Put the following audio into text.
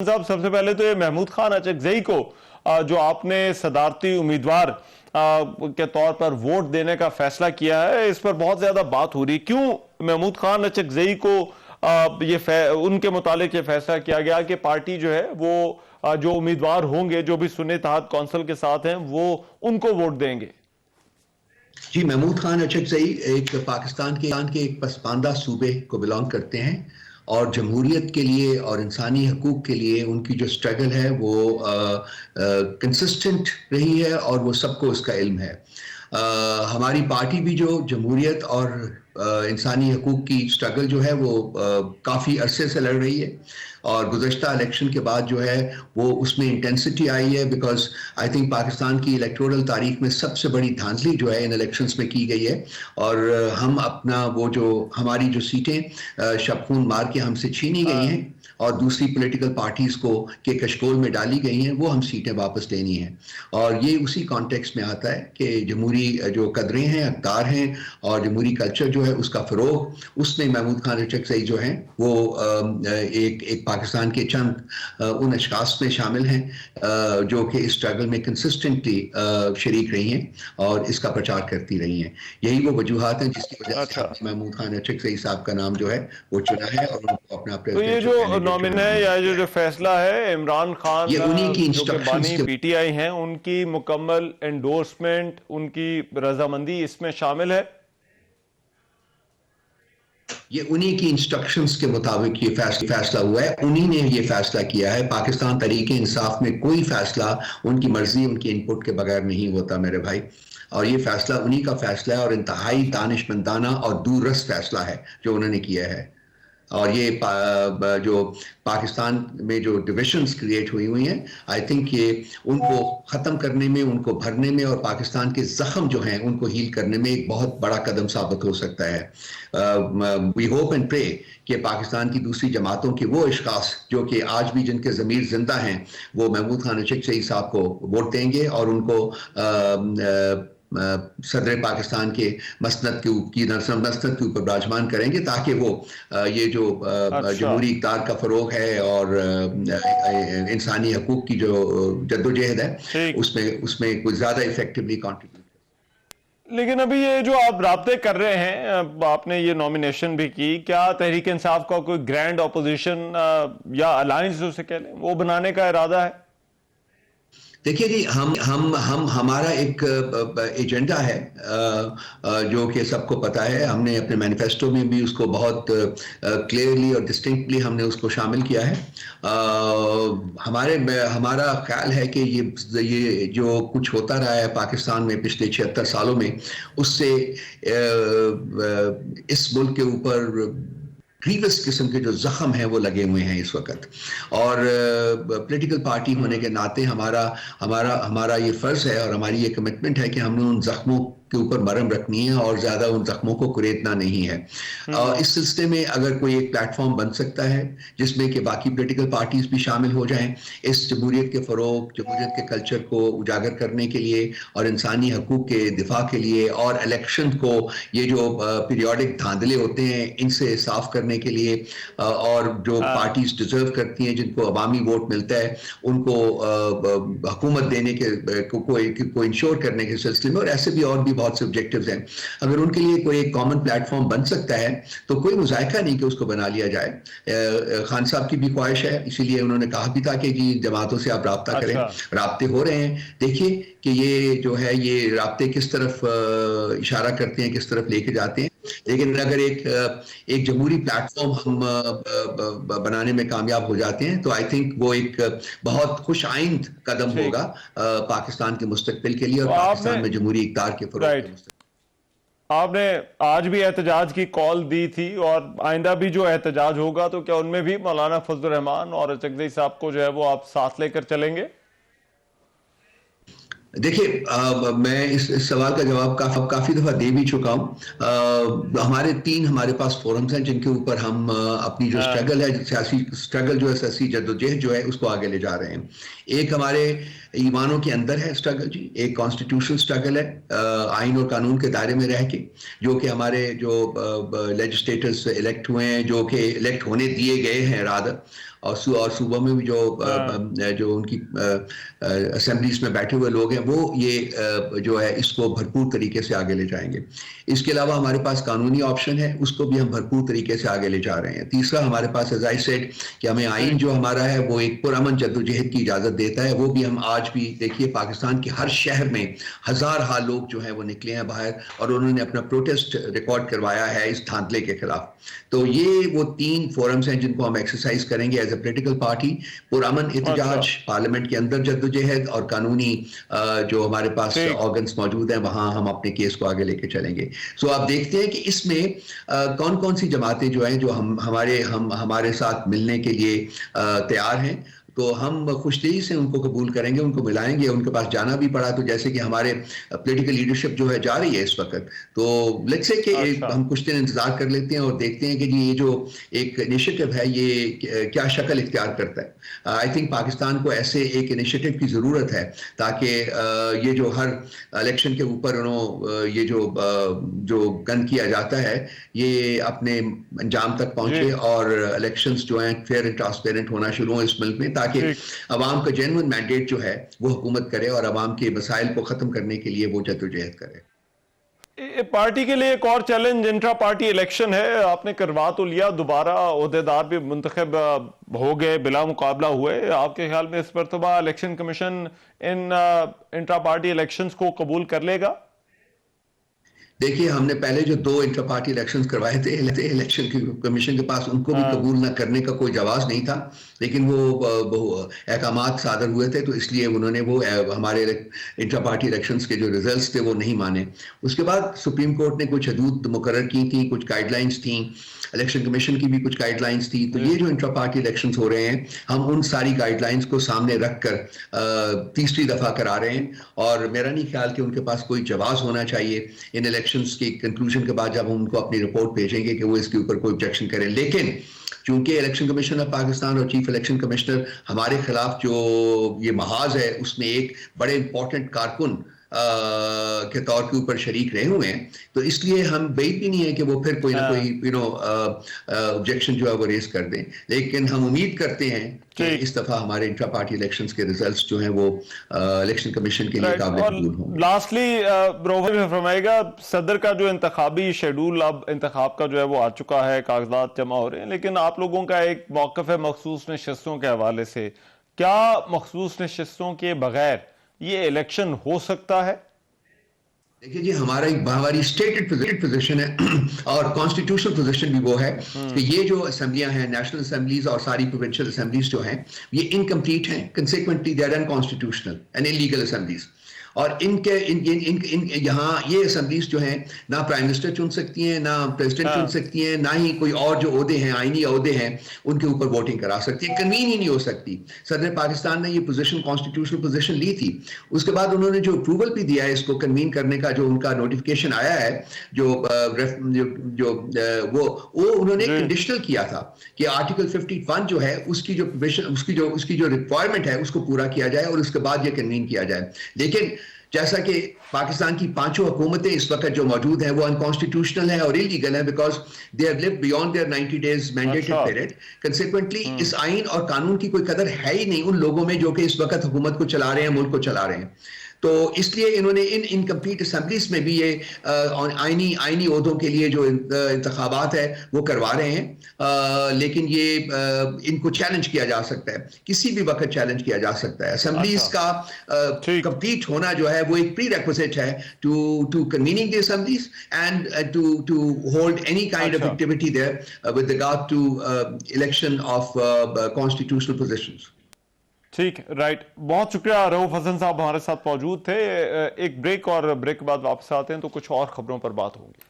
साहब, सबसे पहले तो ये महमूद खान अचकजई को जो आपने सदारती उम्मीदवार के तौर पर वोट देने का फैसला किया है, इस पर बहुत ज्यादा बात हो रही है। क्यों महमूद खान अचकजई को उनके मुतालिक ये फैसला किया गया कि पार्टी जो है वो जो उम्मीदवार होंगे, जो भी सुन्नी इत्तेहाद कौंसिल के साथ हैं, वो उनको वोट देंगे? जी, महमूद खान अचकजई एक पाकिस्तान के एक पसमानदा सूबे को बिलोंग करते हैं और जमहूरियत के लिए और इंसानी हकूक़ के लिए उनकी जो स्ट्रगल है वो कंसिस्टेंट रही है और वो सबको उसका इल्म है। हमारी पार्टी भी जो जमहूरियत और इंसानी हकूक़ की स्ट्रगल जो है वो काफ़ी अरसे से लड़ रही है और गुज़श्ता इलेक्शन के बाद जो है वो उसमें इंटेंसिटी आई है, बिकॉज आई थिंक पाकिस्तान की इलेक्टोरल तारीख में सबसे बड़ी धांधली जो है इन इलेक्शंस में की गई है और हम अपना वो जो हमारी जो सीटें शबखून मार के हमसे छीनी गई हैं और दूसरी पॉलिटिकल पार्टीज को के कशकोल में डाली गई हैं, वो हम सीटें वापस लेनी हैं। और ये उसी कॉन्टेक्स्ट में आता है कि जमहूरी जो कदरें हैं, अक़दार हैं और जमहूरी कल्चर जो है उसका फ़रोग़, उसमें महमूद खान अचकजई जो हैं वो एक पाकिस्तान के चंद उन अशख़ास में शामिल हैं जो कि इस स्ट्रगल में कंसिस्टेंटली शरीक रही हैं और इसका प्रचार करती रही हैं। यही वो वजूहात हैं जिसकी वजह से महमूद खान अचकजई साहब का नाम जो है वो चुना है और उनको अपना प्रेसिडेंट नॉमिन है या जो फैसला है, इमरान खान ये उन्हीं की जो कि बानी पीटीआई हैं, उनकी मुकम्मल एंडोर्समेंट, उनकी रजामंदी इसमें शामिल है? ये उन्हीं की इंस्ट्रक्शंस के मुताबिक ये फैसला हुआ है, उन्हीं ने ये फैसला किया है। पाकिस्तान तरीके इंसाफ में कोई फैसला उनकी मर्जी, उनकी इनपुट के बगैर नहीं होता मेरे भाई, और ये फैसला उन्हीं का फैसला है और इंतहाई दानिशमंदाना और दूररस फैसला है जो उन्होंने किया है। और ये जो पाकिस्तान में जो डिविजन्स क्रिएट हुई हैं, आई थिंक ये उनको ख़त्म करने में, उनको भरने में और पाकिस्तान के ज़ख्म जो हैं उनको हील करने में एक बहुत बड़ा कदम साबित हो सकता है। वी होप एंड प्रे कि पाकिस्तान की दूसरी जमातों के वो अशख़ास जो कि आज भी जिनके ज़मीर ज़िंदा हैं, वो महमूद खान अचकजई साहब को वोट देंगे और उनको सदर पाकिस्तान के मसनद के ऊपर विराजमान करेंगे, ताकि वो ये जो जमहूरी इक़्तिदार का फ़रोग़ है और इंसानी हकूक़ की जो जद्दोजहद है उसमें कुछ ज़्यादा इफेक्टिवली कॉन्ट्रीब्यूट। लेकिन अभी ये जो आप राब्ते कर रहे हैं, आपने ये नॉमिनेशन भी की, क्या तहरीक इंसाफ का कोई ग्रैंड ऑपोजिशन या अलायंस जो से कह लें वो बनाने का इरादा है? देखिए जी, हम हमारा एक एजेंडा है जो कि सबको पता है। हमने अपने मैनिफेस्टो में भी उसको बहुत क्लियरली और डिस्टिंक्टली हमने उसको शामिल किया है। हमारा ख्याल है कि ये जो कुछ होता रहा है पाकिस्तान में पिछले 76 सालों में, उससे इस मुल्क के ऊपर ग्रीवस किस्म के जो जख्म हैं वो लगे हुए हैं इस वक्त, और पॉलिटिकल पार्टी होने के नाते हमारा ये फर्ज है और हमारी ये कमिटमेंट है कि हमने उन जख्मों के ऊपर मरहम रखनी है और ज्यादा उन जख्मों को कुरेदना नहीं है। इस सिलसिले में अगर कोई एक प्लेटफॉर्म बन सकता है जिसमें कि बाकी पॉलिटिकल पार्टीज भी शामिल हो जाएं, इस जमहूरियत के फ़रोग़, जमहूरियत के कल्चर को उजागर करने के लिए और इंसानी हकूक़ के दिफा के लिए और इलेक्शन को, ये जो पीरियोडिक धांधले होते हैं इनसे साफ करने के लिए, और जो पार्टीज डिजर्व करती हैं, जिनको अवामी वोट मिलता है, उनको हुकूमत देने को इंश्योर करने के सिलसिले में, और ऐसे भी और भी बहुत से ऑब्जेक्टिव्स हैं। अगर उनके लिए कोई एक कॉमन प्लेटफॉर्म बन सकता है तो कोई मुज़ायका नहीं कि उसको बना लिया जाए। खान साहब की भी ख्वाहिश है, इसीलिए उन्होंने कहा भी था कि जी जमातों से आप राब्ता करें। राब्ते हो रहे हैं, देखिए कि ये जो है ये राब्ते किस तरफ इशारा करते हैं, किस तरफ लेके जाते हैं। लेकिन अगर एक जमहूरी प्लेटफॉर्म हम बनाने में कामयाब हो जाते हैं तो आई थिंक वो एक बहुत खुश आइंद कदम होगा पाकिस्तान के मुस्तकबिल के लिए और पाकिस्तान में जमहूरी इक़्तिदार के फ़रोग़ के मुस्तकबिल। आपने आज भी एहतजाज की कॉल दी थी और आइंदा भी जो एहतजाज होगा तो क्या उनमें भी मौलाना फजलुर रहमान और अचकजई साहब को जो है वो आप साथ लेकर चलेंगे? देखिए, मैं इस सवाल का जवाब काफ़ी दफ़ा दे भी चुका हूँ। हमारे पास फोरम्स हैं जिनके ऊपर हम अपनी जो स्ट्रगल है, सियासी स्ट्रगल जो है, सियासी जद्दोजहद जो है, उसको आगे ले जा रहे हैं। एक हमारे ईमानों के अंदर है स्ट्रगल जी, एक कॉन्स्टिट्यूशनल स्ट्रगल है आइन और कानून के दायरे में रह के, जो कि हमारे जो लेजिस्लेटर्स इलेक्ट हुए हैं, जो कि इलेक्ट होने दिए गए हैं रादर, और सूबों में भी जो उनकी असेंबलीज में बैठे हुए लोग हैं वो ये जो है इसको भरपूर तरीके से आगे ले जाएंगे। इसके अलावा हमारे पास कानूनी ऑप्शन है, उसको भी हम भरपूर तरीके से आगे ले जा रहे हैं। तीसरा हमारे पास एज आई सेड कि हमें आइन जो हमारा है वो एक पुरअमन जद्दोजहद की इजाजत देता है, वो भी हम आज भी देखिए पाकिस्तान के हर शहर में हजार लोग जो हैं वो निकले हैं बाहर और उन्होंने अपना प्रोटेस्ट रिकॉर्ड करवाया है इस धांधले के खिलाफ। तो ये वो 3 फोरम्स हैं जिनको हम एक्सरसाइज करेंगे एज ए पोलिटिकल पार्टी, पुरअमन एहतजाज, पार्लियामेंट के अंदर जद्दोजहद और कानूनी जो हमारे पास ऑर्गन्स मौजूद हैं वहां हम अपने केस को आगे लेके चलेंगे। सो आप देखते हैं कि इसमें कौन कौन सी जमातें जो हैं जो हमारे साथ मिलने के लिए तैयार हैं, तो हम खुशदिली से उनको कबूल करेंगे, उनको मिलाएंगे। उनके पास जाना भी पड़ा तो जैसे कि हमारे पॉलिटिकल लीडरशिप जो है जा रही है इस वक्त, तो लेट्स से कि हम कुछ दिन इंतजार कर लेते हैं और देखते हैं कि जी ये जो एक इनिशिएटिव है ये क्या शक्ल इख्तियार करता है। आई थिंक पाकिस्तान को ऐसे एक इनिशिएटिव की ज़रूरत है ताकि ये जो हर इलेक्शन के ऊपर ये जो गन किया जाता है ये अपने अंजाम तक पहुंचे और इलेक्शंस जो हैं फेयर एंड ट्रांसपेरेंट होना शुरू हो इस मुल्क में, ताकि अवाम का जेन्युइन मैंडेट जो है वो हुकूमत करे और अवाम के मसाइल को खत्म करने के लिए वो जद्दोजहद करे। पार्टी के लिए एक और चैलेंज इंट्रा पार्टी इलेक्शन है। आपने करवा तो लिया, दोबारा ओहदेदार भी मुंतखब हो गए, बिला मुकाबला हुए। आपके ख्याल में इस मरतबा इलेक्शन कमीशन इन इंट्रा पार्टी इलेक्शंस को कबूल कर लेगा? देखिए हमने पहले जो 2 इंटर पार्टी इलेक्शंस करवाए थे इलेक्शन कमीशन के पास उनको भी कबूल ना करने का कोई जवाब नहीं था, लेकिन वो अहकामात सादर हुए थे तो इसलिए उन्होंने वो हमारे इंटर पार्टी इलेक्शंस के जो रिजल्ट्स थे वो नहीं माने। उसके बाद सुप्रीम कोर्ट ने कुछ हदूद मुकर्रर की थी, कुछ गाइडलाइंस थी, इलेक्शन कमीशन की भी कुछ गाइडलाइंस थी। तो ये जो इंटर पार्टी इलेक्शंस हो रहे हैं हम उन सारी गाइडलाइंस को सामने रखकर तीसरी दफा करा रहे हैं और मेरा नहीं ख्याल कि उनके पास कोई जवाब होना चाहिए इन इलेक्शंस के कंक्लूजन के बाद जब हम उनको अपनी रिपोर्ट भेजेंगे कि वो इसके ऊपर कोई ऑब्जेक्शन करें। लेकिन चूंकि इलेक्शन कमीशन ऑफ पाकिस्तान और चीफ इलेक्शन कमिश्नर हमारे खिलाफ जो ये महाज है उसमें एक बड़े इंपॉर्टेंट कारकुन के तौर के ऊपर शरीक रहे हुए हैं, तो इसलिए हम बेद भी नहीं है कि वो फिर कोई ना कोई ऑब्जेक्शन जो है वो रेज कर दें। लेकिन हम उम्मीद करते हैं कि इस दफा हमारे इंट्रा पार्टी इलेक्शंस के रिजल्ट्स जो हैं वो इलेक्शन कमीशन के लिए काबिल कबूल हों। लास्टली रोहन फरमाएगा, सदर का जो इंतखाबी शेड्यूल अब इंतखाब का जो है वो आ चुका है, कागजात जमा हो रहे हैं, लेकिन आप लोगों का एक मौक़िफ़ है मखसूस नशिस्तों के हवाले से, क्या मखसूस नशिस्तों के बगैर ये इलेक्शन हो सकता है? देखिए जी हमारी स्टेटेड पोजीशन है और कॉन्स्टिट्यूशनल पोजीशन भी वो है कि ये जो असेंबलियां हैं, नेशनल असेंबलीज और सारी प्रोविंशियल असेंबलीज जो हैं ये इनकम्प्लीट हैं, consequently they are unconstitutional and illegal assemblies. और इनके यहाँ ये असेंबलीज जो हैं ना प्राइम मिनिस्टर चुन सकती हैं, ना प्रेसिडेंट चुन सकती हैं, ना ही कोई और जो ओहदे हैं, आईनी ओहदे हैं उनके ऊपर वोटिंग करा सकती है, कन्वीन ही नहीं हो सकती। सदर पाकिस्तान ने ये पोजीशन कॉन्स्टिट्यूशनल पोजीशन ली थी, उसके बाद उन्होंने जो अप्रूवल भी दिया है इसको कन्वीन करने का, जो उनका नोटिफिकेशन आया है वो उन्होंने कंडीशनल किया था कि आर्टिकल 51 जो है उसकी जो रिक्वायरमेंट है उसको पूरा किया जाए और उसके बाद ये कन्वीन किया जाए। लेकिन जैसा कि पाकिस्तान की 5 हुकूमतें इस वक्त जो मौजूद हैं वो अनकॉन्स्टिट्यूशनल है और इलीगल है because they have lived beyond their 90 days mandated period. Consequently इस आइन और कानून की कोई कदर है ही नहीं उन लोगों में जो कि इस वक्त हुकूमत को चला रहे हैं, मुल्क को चला रहे हैं। तो इसलिए इन्होंने इन इनकम्प्लीट असेंबलीज में भी ये आईनी ओहदों के लिए जो इंतखाबात है वो करवा रहे हैं, लेकिन ये इनको चैलेंज किया जा सकता है, किसी भी वक्त चैलेंज किया जा सकता है। असेंबलीज का कंप्लीट होना जो है वो एक प्री रिक्विजिट है to convening the assemblies and to hold any kind of activity there with regard to election of constitutional positions. ठीक, राइट, बहुत शुक्रिया। रऊफ हसन साहब हमारे साथ मौजूद थे। एक ब्रेक और ब्रेक के बाद वापस आते हैं तो कुछ और खबरों पर बात होगी।